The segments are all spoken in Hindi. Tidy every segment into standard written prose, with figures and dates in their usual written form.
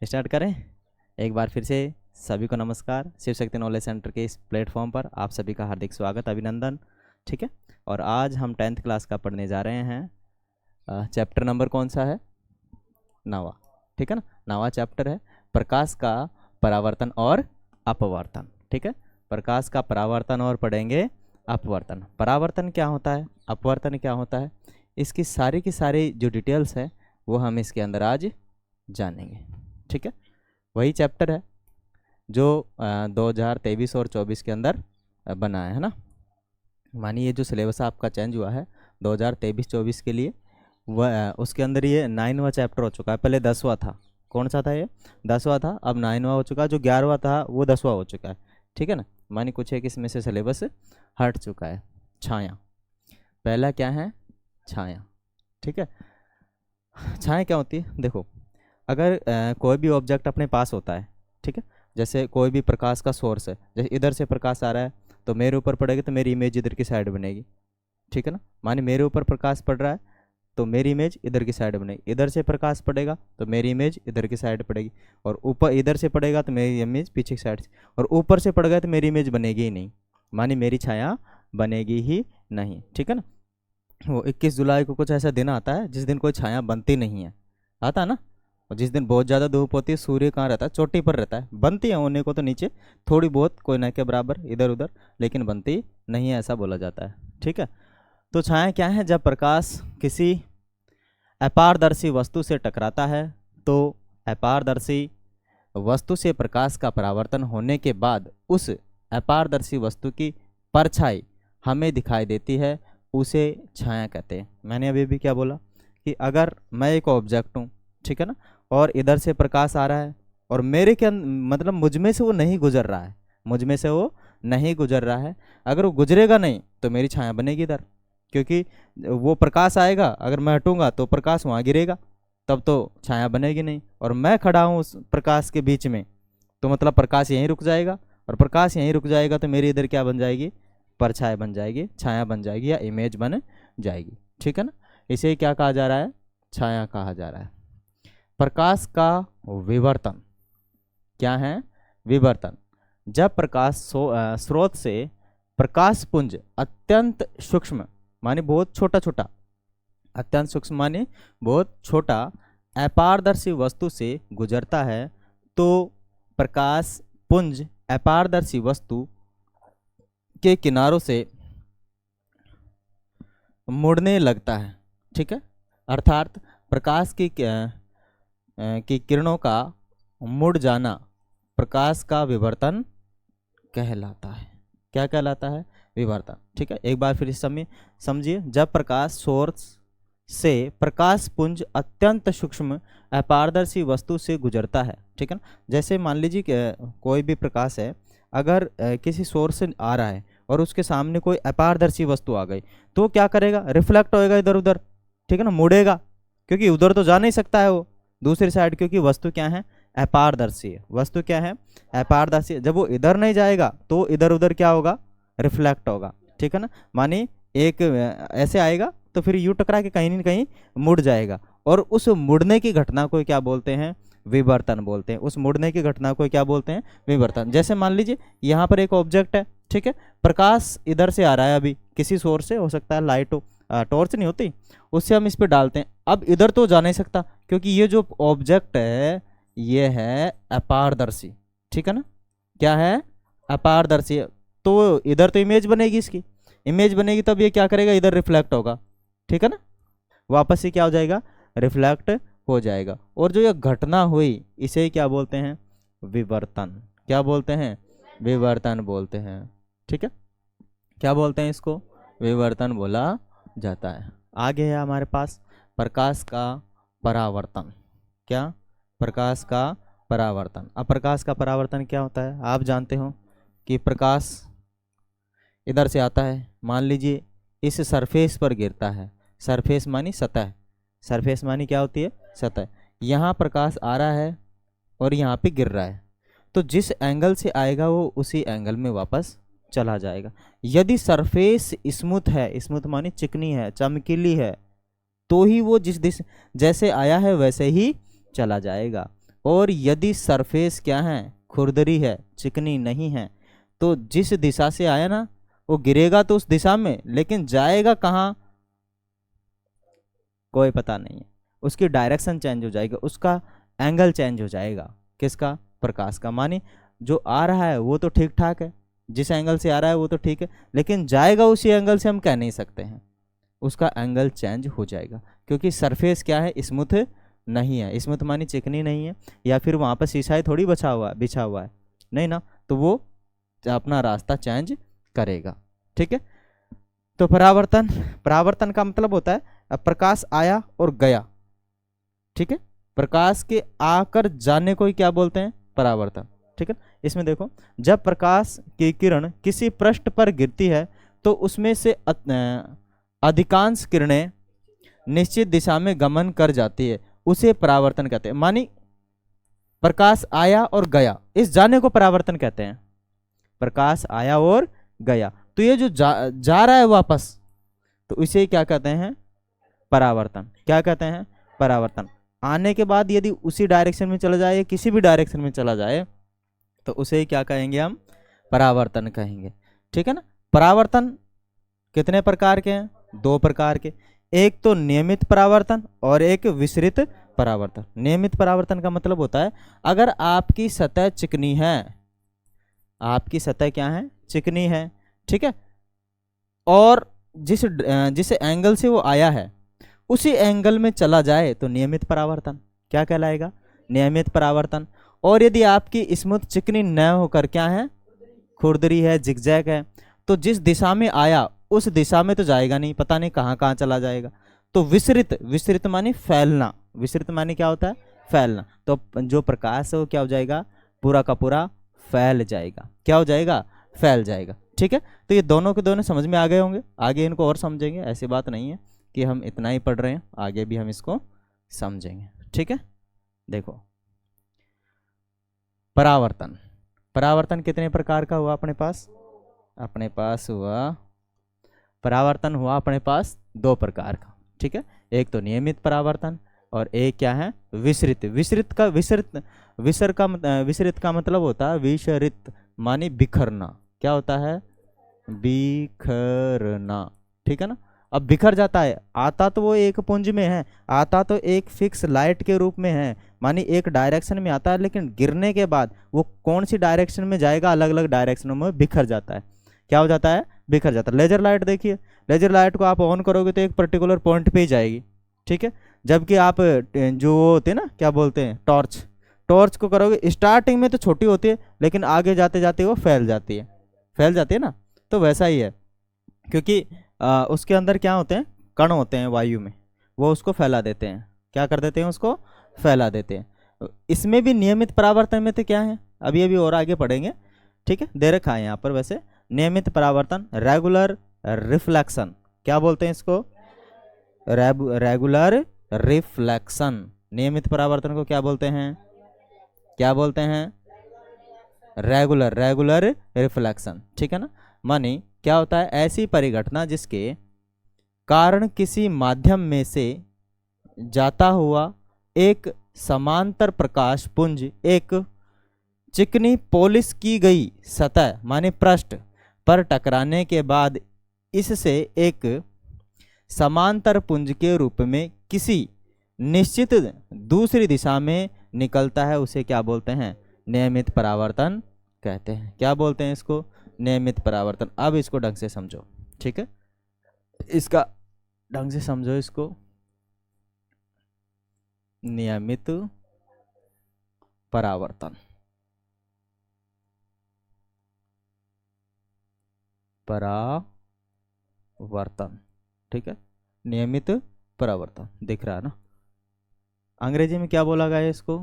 स्टार्ट करें। एक बार फिर से सभी को नमस्कार। शिव शक्ति नॉलेज सेंटर के इस प्लेटफॉर्म पर आप सभी का हार्दिक स्वागत, अभिनंदन। ठीक है, और आज हम 10th क्लास का पढ़ने जा रहे हैं। चैप्टर नंबर कौन सा है? 9वां। ठीक है ना, 9वां चैप्टर है प्रकाश का परावर्तन और अपवर्तन। ठीक है, प्रकाश का परावर्तन और पढ़ेंगे अपवर्तन। परावर्तन क्या होता है, अपवर्तन क्या होता है, इसकी सारी की सारी जो डिटेल्स है वो हम इसके अंदर आज जानेंगे। ठीक है, वही चैप्टर है जो 2023 और 24 के अंदर बना है ना। मानिए जो सिलेबस आपका चेंज हुआ है 2023-24 के लिए, वह उसके अंदर ये 9वां चैप्टर हो चुका है। पहले 10वां था। कौन सा था ये? 10वां था, अब 9वां हो चुका है। जो 11वां था वो 10वां हो चुका है। ठीक है ना, मानिए कुछ एक इसमें से सिलेबस हट चुका है। छाया पहला क्या है? छाया। ठीक है, छाया क्या होती है? देखो, अगर कोई भी ऑब्जेक्ट अपने पास होता है, ठीक है, जैसे कोई भी प्रकाश का सोर्स है, जैसे इधर से प्रकाश आ रहा है तो मेरे ऊपर पड़ेगा तो मेरी इमेज इधर की साइड बनेगी। ठीक है ना, माने मेरे ऊपर प्रकाश पड़ रहा है तो मेरी इमेज इधर की साइड बनेगी। इधर से प्रकाश पड़ेगा तो मेरी इमेज इधर की साइड पड़ेगी, और ऊपर इधर से पड़ेगा तो मेरी इमेज पीछे की साइड से, और ऊपर से पड़ गया तो मेरी इमेज बनेगी ही नहीं, माने मेरी छाया बनेगी ही नहीं। ठीक है ना, वो 21 जुलाई को कुछ ऐसा दिन आता है जिस दिन कोई छाया बनती नहीं है, आता है ना। और जिस दिन बहुत ज़्यादा धूप होती है, सूर्य कहाँ रहता है? चोटी पर रहता है। बनती है होने को तो नीचे थोड़ी बहुत कोई ना के बराबर इधर उधर, लेकिन बनती नहीं है, ऐसा बोला जाता है। ठीक है, तो छाया क्या है? जब प्रकाश किसी अपारदर्शी वस्तु से टकराता है तो अपारदर्शी वस्तु से प्रकाश का परावर्तन होने के बाद उस अपारदर्शी वस्तु की परछाई हमें दिखाई देती है, उसे छाया कहते हैं। मैंने अभी भी क्या बोला कि अगर मैं एक ऑब्जेक्ट हूँ, ठीक है ना, और इधर से प्रकाश आ रहा है और मेरे के मतलब मुझ में से वो नहीं गुजर रहा है, मुझ में से वो नहीं गुजर रहा है, अगर वो गुजरेगा नहीं तो मेरी छाया बनेगी इधर, क्योंकि वो प्रकाश आएगा, अगर मैं हटूंगा तो प्रकाश वहाँ गिरेगा, तब तो छाया बनेगी नहीं। और मैं खड़ा हूँ उस प्रकाश के बीच में, तो मतलब प्रकाश यहीं रुक जाएगा, और प्रकाश यहीं रुक जाएगा तो मेरी इधर क्या बन जाएगी? परछाई बन जाएगी, छाया बन जाएगी, या इमेज बन जाएगी। ठीक है ना, इसे क्या कहा जा रहा है? छाया कहा जा रहा है। प्रकाश का विवर्तन क्या है? विवर्तन। जब प्रकाश स्रोत से प्रकाश पुंज अत्यंत सूक्ष्म माने बहुत छोटा छोटा, अत्यंत सूक्ष्म माने बहुत छोटा अपारदर्शी वस्तु से गुजरता है तो प्रकाश पुंज अपारदर्शी वस्तु के किनारों से मुड़ने लगता है। ठीक है, अर्थात प्रकाश की किरणों का मुड़ जाना प्रकाश का विवर्तन कहलाता है। क्या कहलाता है? विवर्तन। ठीक है, एक बार फिर समझिए। जब प्रकाश सोर्स से प्रकाश पुंज अत्यंत सूक्ष्म अपारदर्शी वस्तु से गुजरता है, ठीक है ना, जैसे मान लीजिए कोई भी प्रकाश है, अगर किसी सोर्स से आ रहा है और उसके सामने कोई अपारदर्शी वस्तु आ गई तो क्या करेगा? रिफ्लेक्ट होएगा इधर उधर, ठीक है ना, मुड़ेगा, क्योंकि उधर तो जा नहीं सकता है वो दूसरी साइड, क्योंकि वस्तु क्या है? अपारदर्शी है। वस्तु क्या है? अपारदर्शी। जब वो इधर नहीं जाएगा तो इधर उधर क्या होगा? रिफ्लेक्ट होगा। ठीक है ना, माने एक ऐसे आएगा तो फिर यू टकरा के कहीं ना कहीं मुड़ जाएगा, और उस मुड़ने की घटना को क्या बोलते हैं? विवर्तन बोलते हैं। उस मुड़ने की घटना को क्या बोलते हैं? विवर्तन। जैसे मान लीजिए यहाँ पर एक ऑब्जेक्ट है, ठीक है, प्रकाश इधर से आ रहा है, अभी किसी सोर्स से, हो सकता है लाइट हो, टॉर्च नहीं होती, उससे हम इस पर डालते हैं। अब इधर तो जा नहीं सकता क्योंकि ये जो ऑब्जेक्ट है ये है अपारदर्शी। ठीक है ना, क्या है? अपारदर्शी। तो इधर तो इमेज बनेगी, इसकी इमेज बनेगी, तब ये क्या करेगा? इधर रिफ्लेक्ट होगा। ठीक है ना, वापस से क्या हो जाएगा? रिफ्लेक्ट हो जाएगा। और जो ये घटना हुई इसे क्या बोलते हैं? विवर्तन। क्या बोलते हैं? विवर्तन बोलते हैं। ठीक है, क्या बोलते हैं इसको? विवर्तन बोला जाता है। आगे है हमारे पास प्रकाश का परावर्तन। क्या? प्रकाश का परावर्तन। अब प्रकाश का परावर्तन क्या होता है? आप जानते हो कि प्रकाश इधर से आता है, मान लीजिए इस सरफेस पर गिरता है। सरफेस मानी सतह, सरफेस मानी क्या होती है? सतह। यहाँ प्रकाश आ रहा है और यहाँ पे गिर रहा है, तो जिस एंगल से आएगा वो उसी एंगल में वापस चला जाएगा। यदि सरफेस स्मूथ है, स्मूथ मानी चिकनी है, चमकीली है, तो ही वो जिस दिशा जैसे आया है वैसे ही चला जाएगा। और यदि सरफेस क्या है, खुरदरी है, चिकनी नहीं है, तो जिस दिशा से आया ना वो गिरेगा तो उस दिशा में, लेकिन जाएगा कहाँ कोई पता नहीं है। उसकी डायरेक्शन चेंज हो जाएगा, उसका एंगल चेंज हो जाएगा। किसका? प्रकाश का। माने जो आ रहा है वो तो ठीक ठाक है, जिस एंगल से आ रहा है वो तो ठीक है, लेकिन जाएगा उसी एंगल से हम कह नहीं सकते हैं, उसका एंगल चेंज हो जाएगा। क्योंकि सरफेस क्या है, स्मूथ नहीं है। स्मूथ मानी चिकनी नहीं है, या फिर वहाँ पर शीशा थोड़ी बिछा हुआ है, नहीं ना, तो वो अपना रास्ता चेंज करेगा। ठीक है। तो परावर्तन, परावर्तन का मतलब होता है अब प्रकाश आया और गया। ठीक है। प्रकाश के आकर जाने को ही क्या बोलते हैं? परावर्तन। ठीक है। इसमें देखो, जब प्रकाश की किरण किसी पृष्ठ पर गिरती है तो उसमें से अधिकांश किरणें निश्चित दिशा में गमन कर जाती है, उसे परावर्तन कहते हैं। मानी प्रकाश आया और गया, इस जाने को परावर्तन कहते हैं। प्रकाश आया और गया, तो ये जो जा रहा है वापस, तो इसे क्या कहते हैं? परावर्तन। क्या कहते हैं? परावर्तन। आने के बाद यदि उसी डायरेक्शन में चला जाए, किसी भी डायरेक्शन में चला जाए, तो उसे क्या कहेंगे हम? परावर्तन कहेंगे। ठीक है ना। परावर्तन कितने प्रकार के हैं? 2 प्रकार के। एक तो नियमित परावर्तन और एक विसरित परावर्तन। नियमित परावर्तन का मतलब होता है अगर आपकी सतह चिकनी है, आपकी सतह क्या है? चिकनी है। ठीक है। और जिस एंगल से वो आया है उसी एंगल में चला जाए तो नियमित परावर्तन। क्या कहलाएगा? नियमित परावर्तन। और यदि आपकी स्मूथ चिकनी न होकर क्या है? खुरदरी है, जिगजैग है, तो जिस दिशा में आया उस दिशा में तो जाएगा नहीं, पता नहीं कहाँ कहाँ चला जाएगा। तो विसरित, विसरित माने फैलना। विसरित माने क्या होता है? फैलना। तो जो प्रकाश है वो क्या हो जाएगा? पूरा का पूरा फैल जाएगा। क्या हो जाएगा? फैल जाएगा। ठीक है। तो ये दोनों के दोनों समझ में आ गए होंगे। आगे इनको और समझेंगे, ऐसी बात नहीं है कि हम इतना ही पढ़ रहे हैं, आगे भी हम इसको समझेंगे। ठीक है। देखो, परावर्तन, परावर्तन कितने प्रकार का हुआ अपने पास? अपने पास हुआ परावर्तन हुआ अपने पास 2 प्रकार का। ठीक है। एक तो नियमित परावर्तन और एक क्या है? विसरित। विसरित का विसरित का मतलब होता है विसरित माने बिखरना। क्या होता है? बिखरना। ठीक है ना। अब बिखर जाता है, आता तो वो एक पुंज में है, आता तो एक फिक्स लाइट के रूप में है, मानी एक डायरेक्शन में आता है, लेकिन गिरने के बाद वो कौन सी डायरेक्शन में जाएगा? अलग अलग डायरेक्शनों में बिखर जाता है। क्या हो जाता है? बिखर जाता है। लेजर लाइट देखिए, लेजर लाइट को आप ऑन करोगे तो एक पर्टिकुलर पॉइंट पे ही जाएगी। ठीक है। जबकि आप जो होते हैं ना, क्या बोलते हैं, टॉर्च, टॉर्च को करोगे स्टार्टिंग में तो छोटी होती है, लेकिन आगे जाते जाते वो फैल जाती है, फैल जाती है ना। तो वैसा ही है, क्योंकि उसके अंदर क्या होते हैं? कण होते हैं वायु में, वो उसको फैला देते हैं। क्या कर देते हैं? उसको फैला देते हैं। इसमें भी नियमित परावर्तन में तो क्या है, अभी अभी और आगे पढ़ेंगे। ठीक है। दे रखा है यहाँ पर वैसे, नियमित परावर्तन, रेगुलर रिफ्लेक्शन। क्या बोलते हैं इसको? Regular reflection. नियमित परावर्तन को क्या बोलते हैं? क्या बोलते हैं? Regular reflection. ठीक है ना। मानी क्या होता है? ऐसी परिघटना जिसके कारण किसी माध्यम में से जाता हुआ एक समांतर प्रकाश पुंज एक चिकनी पॉलिश की गई सतह माने पृष्ठ पर टकराने के बाद इससे एक समांतर पुंज के रूप में किसी निश्चित दूसरी दिशा में निकलता है, उसे क्या बोलते हैं? नियमित परावर्तन कहते हैं। क्या बोलते हैं इसको? नियमित परावर्तन। अब इसको ढंग से समझो। ठीक है। इसका ढंग से समझो इसको। नियमित परावर्तन, परावर्तन। ठीक है। नियमित परावर्तन दिख रहा है ना। अंग्रेजी में क्या बोला गया है इसको?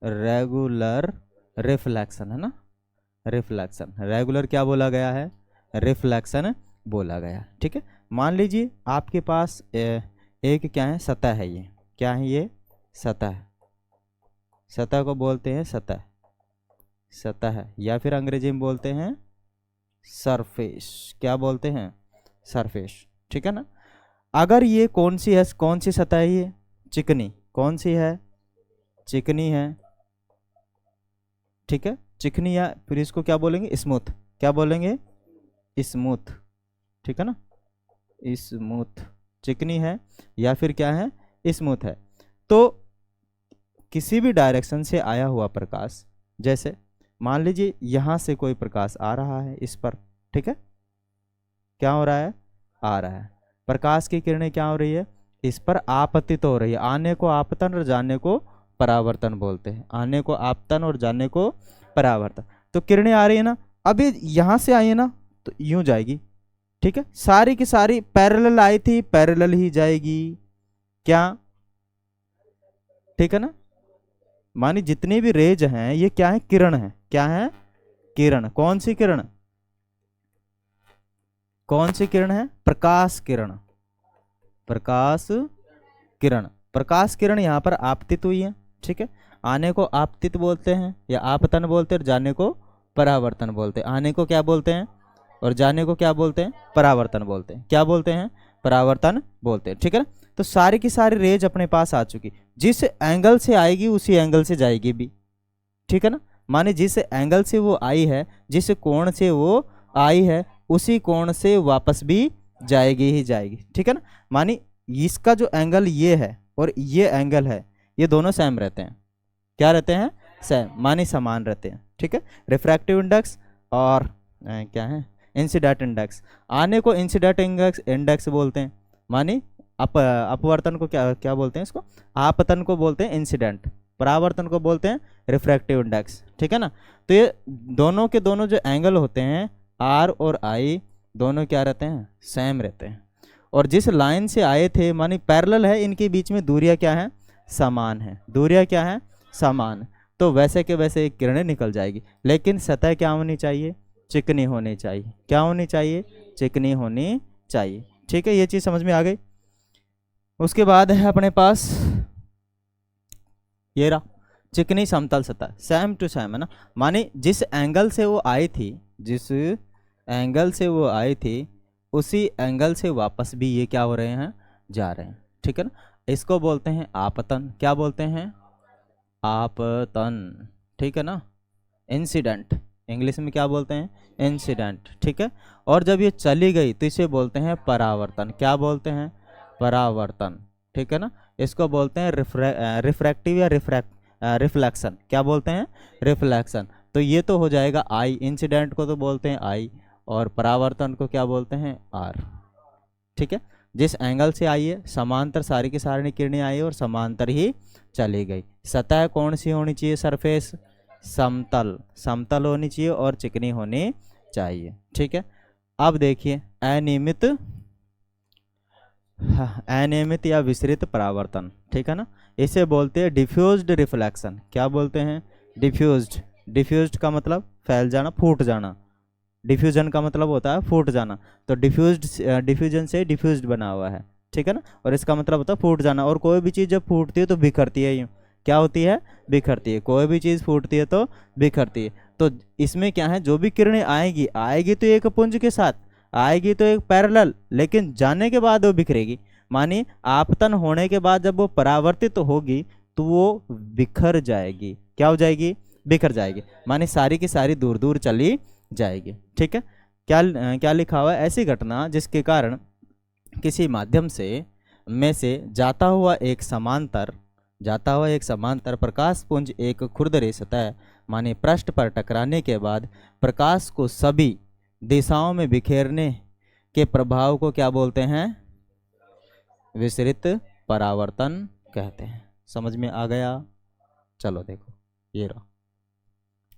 रेगुलर रिफ्लेक्शन, है ना। रिफ्लेक्शन, रेगुलर क्या बोला गया है? रिफ्लेक्शन बोला गया। ठीक है। मान लीजिए आपके पास एक क्या है? सतह है। ये क्या है? ये सतह, सतह को बोलते हैं सतह, सतह, या फिर अंग्रेजी में बोलते हैं सरफेस। क्या बोलते हैं? सरफेस। ठीक है ना। अगर ये कौन सी है? कौन सी सतह है? ये चिकनी। कौन सी है? चिकनी है, ठीक है, चिकनी, या फिर इसको क्या बोलेंगे, स्मूथ, क्या बोलेंगे, स्मूथ, ठीक है ना, स्मूथ, चिकनी है या फिर क्या है, स्मूथ है। तो किसी भी डायरेक्शन से आया हुआ प्रकाश, जैसे मान लीजिए यहां से कोई प्रकाश आ रहा है इस पर, ठीक है, क्या हो रहा है, आ रहा है, प्रकाश की किरणें क्या हो रही है, इस पर आपतित हो रही है। आने को आपतन और जाने को परावर्तन बोलते हैं, आने को आपतन और जाने को परावर्तन। तो किरणें आ रही है ना, अभी यहां से आई है ना, तो यूं जाएगी, ठीक है, सारी की सारी पैरेलल आई थी, पैरेलल ही जाएगी, क्या, ठीक है ना। मानी जितनी भी रेज हैं ये क्या है, किरण है, क्या है, किरण। कौन सी किरण, कौन सी किरण है, प्रकाश किरण, प्रकाश किरण, प्रकाश किरण यहाँ पर आपतित हुई है, ठीक है। आने को आपतित बोलते हैं या आपतन बोलते हैं, और जाने को परावर्तन बोलते हैं। आने को क्या बोलते हैं और जाने को क्या बोलते हैं, परावर्तन बोलते हैं, क्या बोलते हैं, परावर्तन बोलते हैं, ठीक है ना। तो सारी की सारी रेज अपने पास आ चुकी, जिस एंगल से आएगी उसी एंगल से जाएगी भी, ठीक है ना। माने जिस एंगल से वो आई है, जिस कोण से वो आई है, उसी कोण से वापस भी जाएगी ही जाएगी, ठीक है ना। मानी इसका जो एंगल ये है और ये एंगल है, ये दोनों सेम रहते हैं, क्या रहते हैं, सेम, मानी समान रहते हैं, ठीक है। रिफ्रैक्टिव इंडेक्स और क्या है, इंसिडेंट इंडेक्स। आने को इंसिडेंट इंडेक्स बोलते हैं, मानी अपवर्तन को क्या क्या बोलते हैं, इसको आपतन को बोलते हैं इंसिडेंट, परावर्तन को बोलते हैं रिफ्रैक्टिव इंडेक्स, ठीक है ना। तो ये दोनों के दोनों जो एंगल होते हैं आर और आई, दोनों क्या रहते हैं, सेम रहते हैं। और जिस लाइन से आए थे मानी पैरेलल है, इनके बीच में दूरियां क्या है, समान है, दूरियां क्या है, समान। तो वैसे के वैसे एक किरणें निकल जाएगी, लेकिन सतह क्या होनी चाहिए, चिकनी होनी चाहिए, क्या होनी चाहिए, चिकनी होनी चाहिए, ठीक है। ये चीज समझ में आ गई। उसके बाद है अपने पास ये रहा चिकनी समतल सतह, सेम टू सेम है ना। माने जिस एंगल से वो आई थी, जिस एंगल से वो आई थी, उसी एंगल से वापस भी ये क्या हो रहे हैं, जा रहे हैं, ठीक है ना। इसको बोलते हैं आपतन, क्या बोलते हैं, आपतन, ठीक है ना। इंसिडेंट, इंग्लिश में क्या बोलते हैं, इंसिडेंट, ठीक है। और जब ये चली गई तो इसे बोलते हैं परावर्तन, क्या बोलते हैं, परावर्तन, ठीक है ना। इसको बोलते हैं रिफ्रैक्टिव या रिफ्लेक्शन, क्या बोलते हैं, रिफ्लेक्शन। तो ये तो हो जाएगा आई, इंसिडेंट को तो बोलते हैं आई, और परावर्तन को क्या बोलते हैं, आर, ठीक है। जिस एंगल से आई है समांतर सारी की सारी किरणें आई और समांतर ही चली गई। सतह कौन सी होनी चाहिए, सरफेस समतल, समतल होनी चाहिए और चिकनी होनी चाहिए, ठीक है। अब देखिए अनियमित, अनियमित या विसरित परावर्तन, ठीक है ना, इसे बोलते हैं डिफ्यूज्ड रिफ्लेक्शन, क्या बोलते हैं, डिफ्यूज्ड। डिफ्यूज्ड का मतलब फैल जाना, फूट जाना, डिफ्यूजन का मतलब होता है फूट जाना। तो डिफ्यूज्ड, डिफ्यूजन से डिफ्यूज्ड बना हुआ है, ठीक है ना, और इसका मतलब होता है फूट जाना। और कोई भी चीज़ जब फूटती है तो बिखरती है, यूँ क्या होती है, बिखरती है, कोई भी चीज़ फूटती है तो बिखरती है। तो इसमें क्या है, जो भी किरणें आएगी, आएगी तो एक पुंज के साथ आएगी, तो एक पैरेलल, लेकिन जाने के बाद वो बिखरेगी। मानिए आपतन होने के बाद जब वो परावर्तित होगी तो वो बिखर जाएगी, क्या हो जाएगी, बिखर जाएगी, माने सारी की सारी दूर दूर चली जाएगी, ठीक है। क्या क्या लिखा हुआ है, ऐसी घटना जिसके कारण किसी माध्यम से में से जाता हुआ एक समांतर प्रकाश पुंज एक खुरदरी सतह माने पृष्ठ पर टकराने के बाद प्रकाश को सभी दिशाओं में बिखेरने के प्रभाव को क्या बोलते हैं, विसरित परावर्तन कहते हैं। समझ में आ गया, चलो देखो ये रहा,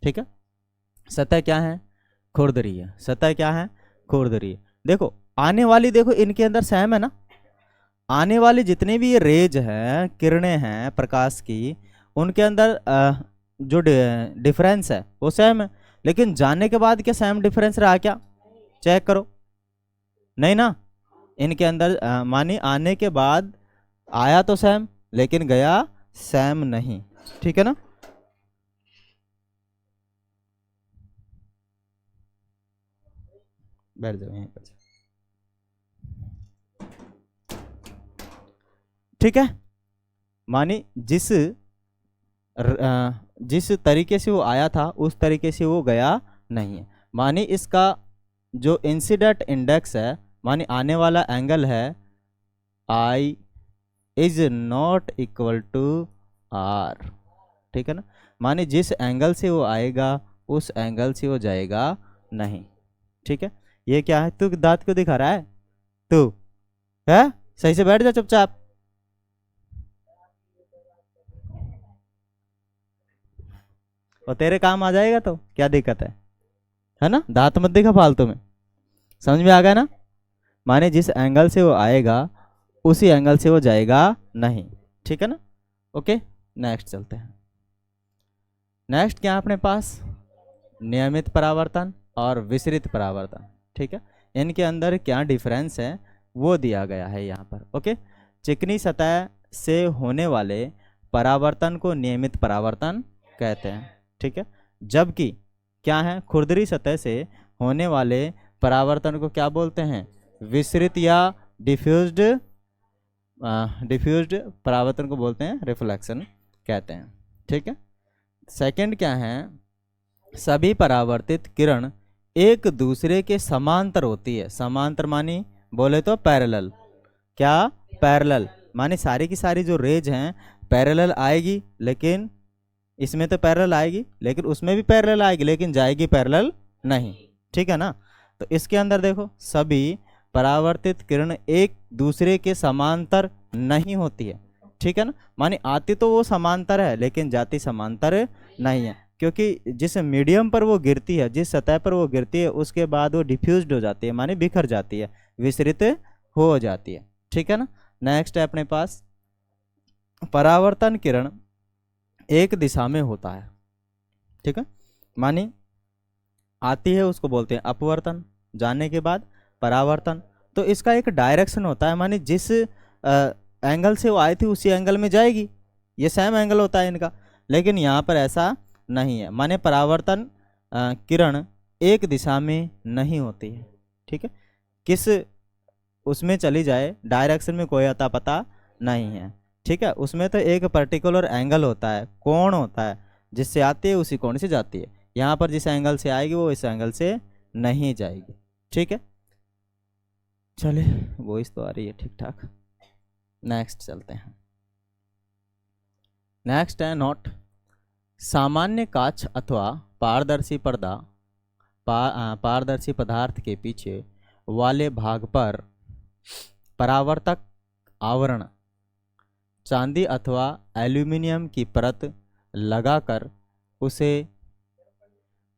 ठीक है। सतह क्या है, खुरदरी है, सतह क्या है, खुरदरी है। देखो आने वाली, देखो इनके अंदर सेम है ना, आने वाली जितने भी ये रेज हैं, किरणें हैं प्रकाश की, उनके अंदर जो डिफरेंस है वो सेम है, लेकिन जाने के बाद क्या सेम डिफरेंस रहा क्या, चेक करो, नहीं ना। इनके अंदर मानी आने के बाद आया तो सेम, लेकिन गया सेम नहीं, ठीक है ना। बैठ जाओ यहीं पर, ठीक है। मानी जिस जिस तरीके से वो आया था उस तरीके से वो गया नहीं है। माने इसका जो इंसिडेंट इंडेक्स है, माने आने वाला एंगल है, I is not equal to R, ठीक है ना। माने जिस एंगल से वो आएगा उस एंगल से वो जाएगा नहीं, ठीक है। ये क्या है, तू दांत क्यों दिखा रहा है, तू है, सही से बैठ जा चुपचाप। और तेरे काम आ जाएगा तो क्या दिक्कत है ना। दांत मत दिखा फालतू में, समझ में आ गया ना। माने जिस एंगल से वो आएगा उसी एंगल से वो जाएगा नहीं, ठीक है ना। ओके, नेक्स्ट चलते हैं। नेक्स्ट क्या है अपने पास, नियमित परावर्तन और विसरित परावर्तन, ठीक है। इनके अंदर क्या डिफरेंस है वो दिया गया है यहाँ पर। ओके, चिकनी सतह से होने वाले परावर्तन को नियमित परावर्तन कहते हैं, ठीक है। जबकि क्या है, खुरदरी सतह से होने वाले परावर्तन को क्या बोलते हैं, विसरित या डिफ्यूज्ड परावर्तन को बोलते हैं रिफ्लेक्शन कहते हैं, ठीक है। सेकंड क्या है, सभी परावर्तित किरण एक दूसरे के समांतर होती है। समांतर मानी बोले तो पैरेलल, क्या पैरेलल, माने सारी की सारी जो रेज हैं पैरेलल आएगी, लेकिन इसमें तो पैरेलल आएगी, लेकिन उसमें भी पैरेलल आएगी, लेकिन जाएगी पैरेलल नहीं, ठीक है ना। तो इसके अंदर देखो, सभी परावर्तित किरण एक दूसरे के समांतर नहीं होती है, ठीक है ना। माने आती तो वो समांतर है लेकिन जाती समांतर नहीं है, क्योंकि जिस मीडियम पर वो गिरती है, जिस सतह पर वो गिरती है, उसके बाद वो डिफ्यूज्ड हो जाती है, माने बिखर जाती है, विसरित हो जाती है, ठीक है ना। नेक्स्ट है अपने पास, परावर्तन किरण एक दिशा में होता है, ठीक है। माने आती है उसको बोलते हैं अपवर्तन, जाने के बाद परावर्तन। तो इसका एक डायरेक्शन होता है, माने जिस एंगल से वो आई थी उसी एंगल में जाएगी, ये सेम एंगल होता है इनका। लेकिन यहाँ पर ऐसा नहीं है, माने परावर्तन किरण एक दिशा में नहीं होती है, ठीक है। किस उसमें चली जाए, डायरेक्शन में कोई अता पता नहीं है, ठीक है। उसमें तो एक पर्टिकुलर एंगल होता है, कोण होता है, जिससे आती है उसी कोण से जाती है। यहाँ पर जिस एंगल से आएगी वो इस एंगल से नहीं जाएगी, ठीक है। चले, वॉइस तो आ रही है ठीक ठाक। नेक्स्ट चलते हैं। नेक्स्ट है नोट, सामान्य कांच अथवा पारदर्शी पर्दा पारदर्शी पदार्थ के पीछे वाले भाग पर परावर्तक आवरण चांदी अथवा एल्यूमिनियम की परत लगाकर उसे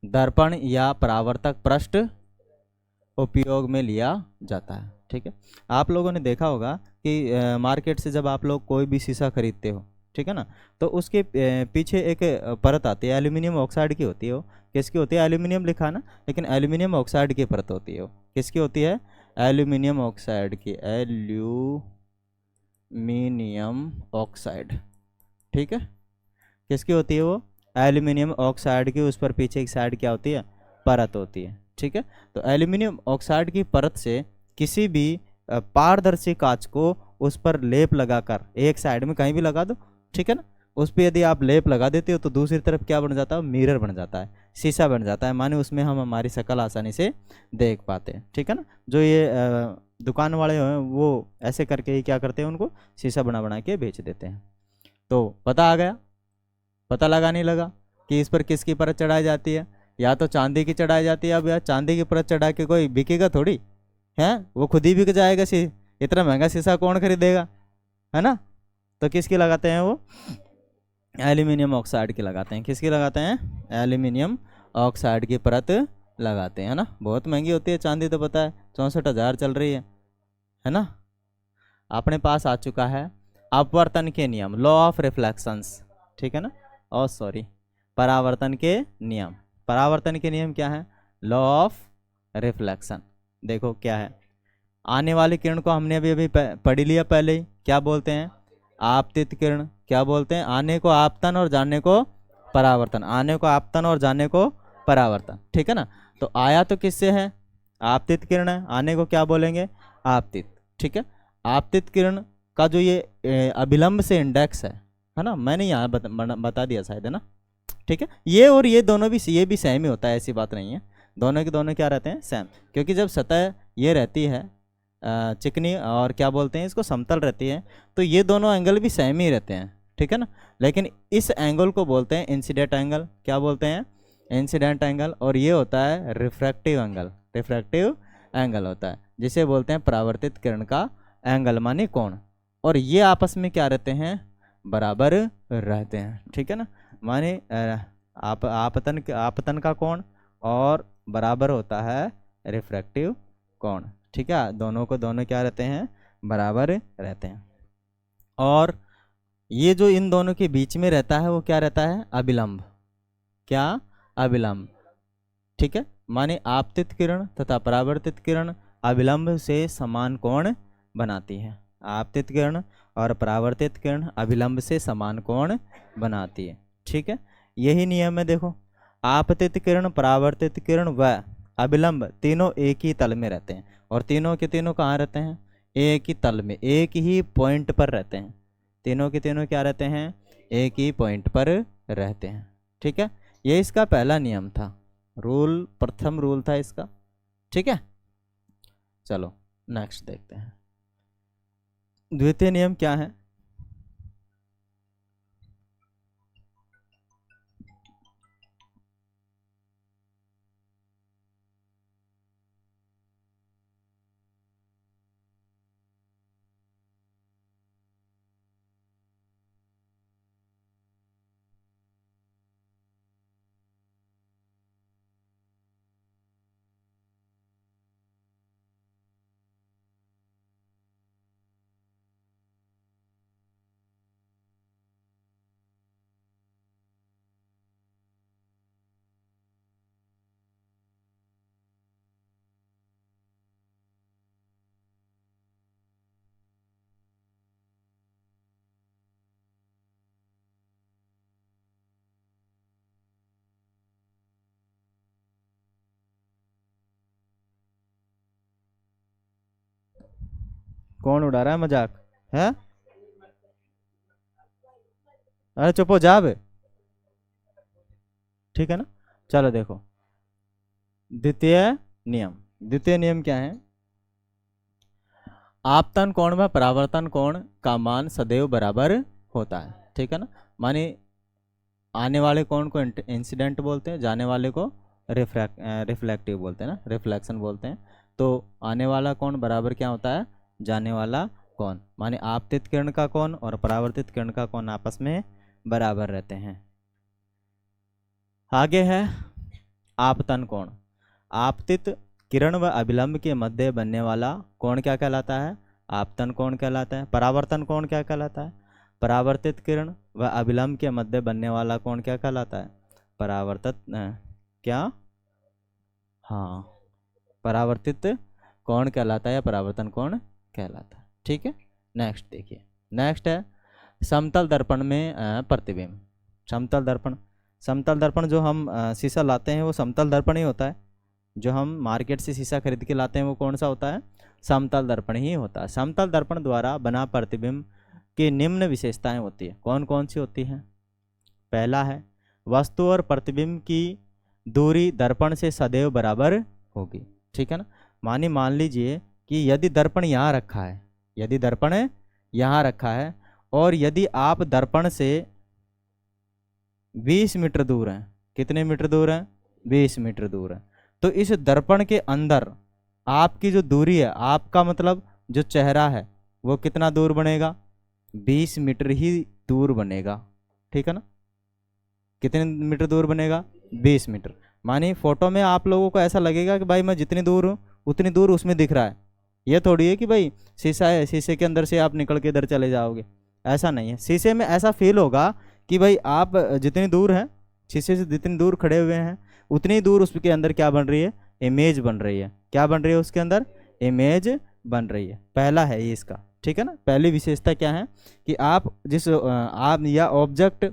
दर्पण या परावर्तक पृष्ठ उपयोग में लिया जाता है, ठीक है। आप लोगों ने देखा होगा कि मार्केट से जब आप लोग कोई भी शीशा खरीदते हो, ठीक है ना, तो उसके पीछे एक परत आती है, एल्यूमिनियम ऑक्साइड की होती है। वो किसकी होती है, एल्यूमिनियम लिखा ना, लेकिन एल्यूमिनियम ऑक्साइड की परत होती है। वो किसकी होती है, एल्यूमिनियम ऑक्साइड की, एल्यूमिनियम ऑक्साइड, ठीक है। किसकी होती है वो, एल्यूमिनियम ऑक्साइड की। उस पर पीछे एक साइड क्या होती है, परत होती है, ठीक है। तो एल्यूमिनियम ऑक्साइड की परत से किसी भी पारदर्शी कांच को उस पर लेप लगाकर, एक साइड में कहीं भी लगा दो, ठीक है ना, उस पर यदि आप लेप लगा देते हो तो दूसरी तरफ क्या बन जाता है, मिरर बन जाता है, शीशा बन जाता है, माने उसमें हम हमारी शक्ल आसानी से देख पाते हैं, ठीक है ना। जो ये दुकान वाले हैं वो ऐसे करके ही क्या करते हैं, उनको शीशा बना बना के बेच देते हैं। तो पता आ गया, पता लगा नहीं लगा कि इस पर किसकी परत चढ़ाई जाती है, या तो चांदी की चढ़ाई जाती है। अब यार चांदी की परत चढ़ा के कोई बिकेगा थोड़ी है, वो खुद ही बिक जाएगा, इतना महंगा शीशा कौन खरीदेगा, है ना। तो किसकी लगाते हैं वो, एल्यूमिनियम ऑक्साइड की लगाते हैं। किसकी लगाते हैं, एल्यूमिनियम ऑक्साइड की परत लगाते हैं, है ना। बहुत महंगी होती है चांदी, तो पता है 64,000 चल रही है ना। अपने पास आ चुका है अपवर्तन के नियम, लॉ ऑफ रिफ्लेक्शंस, ठीक है ना। और सॉरी, परावर्तन के नियम। परावर्तन के नियम क्या है, लॉ ऑफ रिफ्लेक्शन। देखो क्या है, आने वाली किरण को हमने अभी अभी पढ़ लिया पहले ही, क्या बोलते हैं, आपतित किरण। क्या बोलते हैं, आने को आपतन और जाने को परावर्तन, आने को आपतन और जाने को परावर्तन, ठीक है ना। तो आया तो किससे है, आपतित किरण है, आने को क्या बोलेंगे, आपतित, ठीक है। आपतित किरण का जो ये अभिलंब से इंडेक्स है है ना, मैंने यहाँ बता दिया शायद, है ना। ठीक है, ये और ये दोनों भी, ये भी सेम ही होता है, ऐसी बात नहीं है, दोनों के दोनों क्या रहते हैं, सेम। क्योंकि जब सतह ये रहती है चिकनी और क्या बोलते हैं इसको, समतल रहती है, तो ये दोनों एंगल भी सेम ही रहते हैं, ठीक है ना। लेकिन इस एंगल को बोलते हैं इंसिडेंट एंगल, क्या बोलते हैं, इंसिडेंट एंगल। और ये होता है रिफ्रैक्टिव एंगल, रिफ्रैक्टिव एंगल होता है, जिसे बोलते हैं परावर्तित किरण का एंगल माने कोण। और ये आपस में क्या रहते हैं, बराबर रहते हैं, ठीक है ना। माने आपतन का कोण और बराबर होता है रिफ्रैक्टिव कोण, ठीक है। दोनों को दोनों क्या रहते हैं, बराबर रहते हैं। और ये जो इन दोनों के बीच में रहता है वो क्या रहता है, अभिलंब, क्या, अभिलंब, ठीक है। माने आपतित किरण तथा परावर्तित किरण अभिलंब से समान कोण बनाती है। आपतित किरण और परावर्तित किरण अभिलंब से समान कोण बनाती है, ठीक है। यही नियम है, देखो, आपतित किरण, परावर्तित किरण व अभिलंब तीनों एक ही तल में रहते हैं, और तीनों के तीनों कहाँ रहते हैं, एक ही तल में, एक ही पॉइंट पर रहते हैं। तीनों के तीनों क्या रहते हैं, एक ही पॉइंट पर रहते हैं, ठीक है। ये इसका पहला नियम था, रूल, प्रथम रूल था इसका, ठीक है। चलो नेक्स्ट देखते हैं, द्वितीय नियम क्या है। कौन उड़ा रहा है मजाक है, अरे चुप हो जा बे, ठीक है ना। चलो देखो, द्वितीय नियम, द्वितीय नियम क्या है, आपतन कोण व परावर्तन कोण का मान सदैव बराबर होता है, ठीक है ना। माने आने वाले कोण को इंसिडेंट बोलते हैं, जाने वाले को रिफ्लेक्टिव बोलते हैं ना, रिफ्लेक्शन बोलते हैं। तो आने वाला कोण बराबर क्या होता है, जाने वाला कोण। माने आपतित किरण का कोण और परावर्तित किरण का कोण आपस में बराबर रहते हैं। आगे है आपतन कोण। आपतित किरण व अभिलंब के मध्य बनने वाला कोण क्या कहलाता है, आपतन कोण कहलाता है। परावर्तन कोण क्या कहलाता है, परावर्तित किरण व अभिलंब के मध्य बनने वाला कोण क्या कहलाता है, परावर्तित क्या, हाँ, परावर्तित कोण कहलाता है या परावर्तन कोण कहलाता है, ठीक है। नेक्स्ट देखिए, नेक्स्ट है समतल दर्पण में प्रतिबिंब। समतल दर्पण, समतल दर्पण जो हम शीशा लाते हैं वो समतल दर्पण ही होता है। जो हम मार्केट से शीशा खरीद के लाते हैं वो कौन सा होता है, समतल दर्पण ही होता है। समतल दर्पण द्वारा बना प्रतिबिंब की निम्न विशेषताएं होती है, कौन कौन सी होती हैं। पहला है, वस्तु और प्रतिबिंब की दूरी दर्पण से सदैव बराबर होगी, ठीक है ना। मान लीजिए कि यदि दर्पण यहाँ रखा है, यदि दर्पण यहाँ रखा है और यदि आप दर्पण से 20 मीटर दूर हैं, कितने मीटर दूर हैं, 20 मीटर दूर है, तो इस दर्पण के अंदर आपकी जो दूरी है, आपका मतलब जो चेहरा है वो कितना दूर बनेगा, 20 मीटर ही दूर बनेगा, ठीक है ना। कितने मीटर दूर बनेगा, 20 मीटर। मानिए फोटो में आप लोगों को ऐसा लगेगा कि भाई मैं जितनी दूर हूँ उतनी दूर उसमें दिख रहा है। ये थोड़ी है कि भाई शीशा है, शीशे के अंदर से आप निकल के इधर चले जाओगे, ऐसा नहीं है। शीशे में ऐसा फील होगा कि भाई आप जितनी दूर हैं, शीशे से जितनी दूर खड़े हुए हैं उतनी दूर उसके अंदर क्या बन रही है, इमेज बन रही है। क्या बन रही है उसके अंदर, इमेज बन रही है। पहला है ये इसका, ठीक है ना। पहली विशेषता क्या है कि आप या ऑब्जेक्ट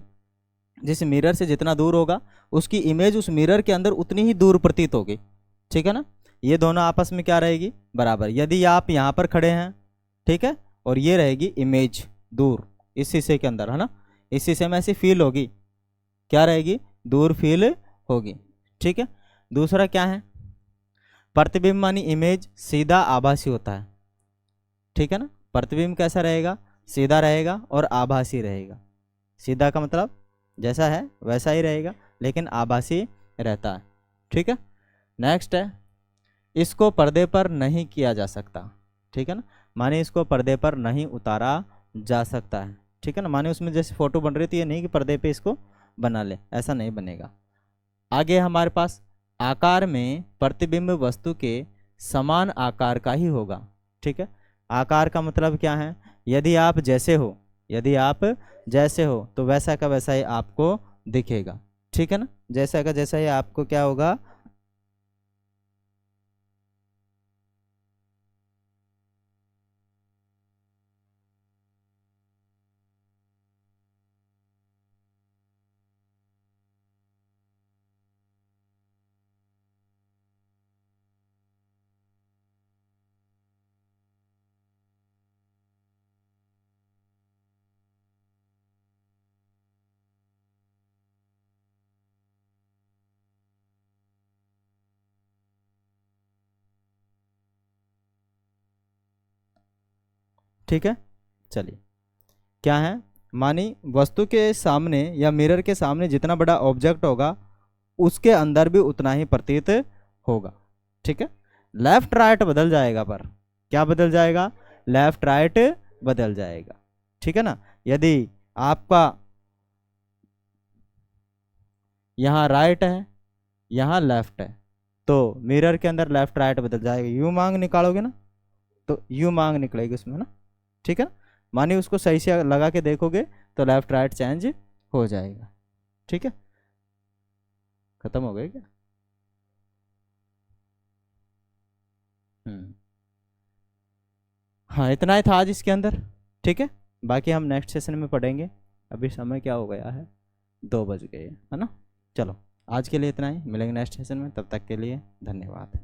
जिस मिरर से जितना दूर होगा उसकी इमेज उस मिरर के अंदर उतनी ही दूर प्रतीत होगी, ठीक है ना। ये दोनों आपस में क्या रहेगी, बराबर। यदि आप यहाँ पर खड़े हैं, ठीक है, और ये रहेगी इमेज दूर इस शीशे के अंदर, है ना, इसी से ऐसी फील होगी, क्या रहेगी, दूर फील होगी। ठीक है। दूसरा क्या है, प्रतिबिंब मानी इमेज सीधा आभासी होता है। ठीक है ना, प्रतिबिंब कैसा रहेगा, सीधा रहेगा और आभासी रहेगा। सीधा का मतलब जैसा है वैसा ही रहेगा, लेकिन आभासी रहता है। ठीक है। नेक्स्ट है, इसको पर्दे पर नहीं किया जा सकता। ठीक है ना, माने इसको पर्दे पर नहीं उतारा जा सकता है। ठीक है ना, माने उसमें जैसे फोटो बन रही थी, ये नहीं कि पर्दे पे इसको बना ले, ऐसा नहीं बनेगा। आगे हमारे पास आकार में प्रतिबिंब वस्तु के समान आकार का ही होगा। ठीक है। आकार का मतलब क्या है, यदि आप जैसे हो, यदि आप जैसे हो तो वैसा का वैसा ही आपको दिखेगा। ठीक है ना, जैसा का जैसा ही आपको क्या होगा, ठीक है। चलिए, क्या है, मानी वस्तु के सामने या मिरर के सामने जितना बड़ा ऑब्जेक्ट होगा उसके अंदर भी उतना ही प्रतीत होगा। ठीक है। लेफ्ट राइट बदल जाएगा, पर क्या बदल जाएगा, लेफ्ट राइट बदल जाएगा। ठीक है ना, यदि आपका यहाँ राइट है, यहाँ लेफ्ट है, तो मिरर के अंदर लेफ्ट राइट बदल जाएगा। यू मांग निकालोगे ना तो यू मांग निकलेगी उसमें ना। ठीक है ना, मानिए उसको सही से लगा के देखोगे तो लेफ्ट राइट चेंज हो जाएगा। ठीक है, खत्म हो गए क्या? हाँ, इतना ही था आज इसके अंदर। ठीक है, बाकी हम नेक्स्ट सेशन में पढ़ेंगे। अभी समय क्या हो गया है, 2 बज गए है ना। चलो, आज के लिए इतना ही, मिलेंगे नेक्स्ट सेशन में, तब तक के लिए धन्यवाद।